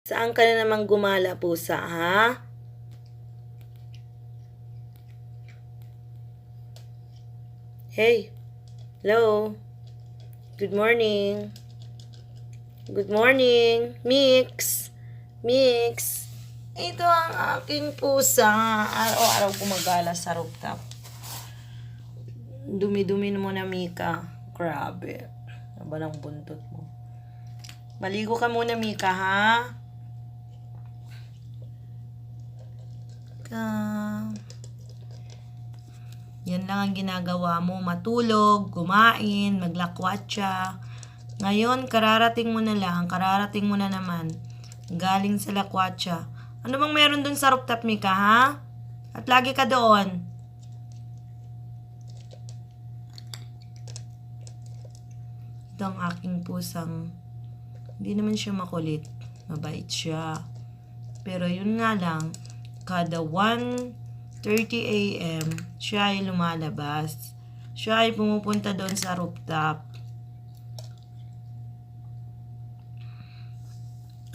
Saan ka na naman gumala, pusa, ha? Hey, hello. Good morning. Good morning, Mix. Mix. Ito ang aking pusa. Araw-araw gumagala sa rooftop. Dumi-dumi mo na, Mika. Grabe. Aba ng buntot mo. Maligo ka muna, Mika, ha? Yan lang ang ginagawa mo. Matulog, kumain, maglakwatsa. Ngayon, kararating mo na lang. Kararating mo na naman. Galing sa lakwatsa. Ano bang meron dun sa rooftop, Mika, ha? At lagi ka doon. Ito ang aking pusang. Hindi naman siya makulit. Mabait siya. Pero yun nga lang, kada 1:30 a.m., siya ay lumalabas. Siya ay pumupunta doon sa rooftop.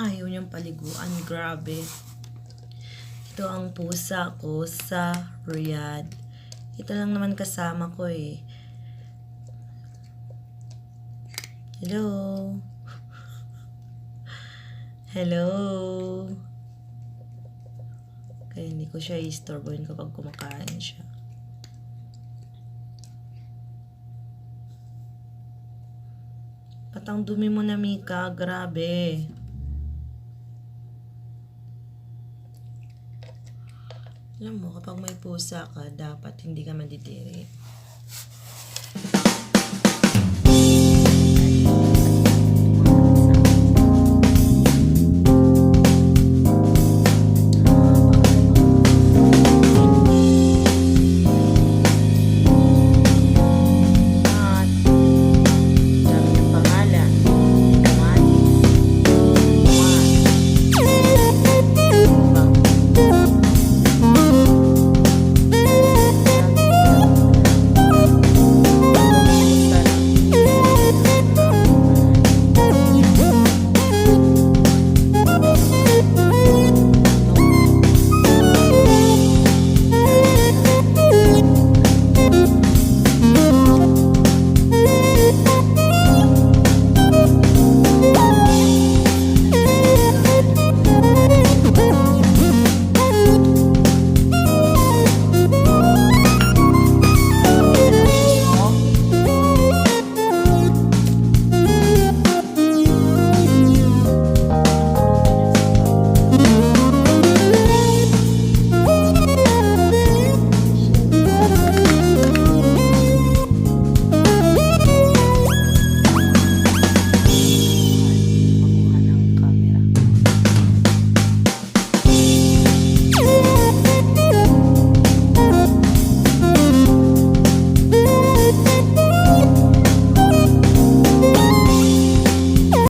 Ayaw niyang paliguan. Grabe. Ito ang pusa ko sa Riyadh. Ito lang naman kasama ko eh. Hello. Hello. Kaya hindi ko siya i-istorbohin kapag kumakain siya. Patang dumi mo na, Mika. Grabe. Alam mo, kapag may pusa ka, dapat hindi ka madidiri.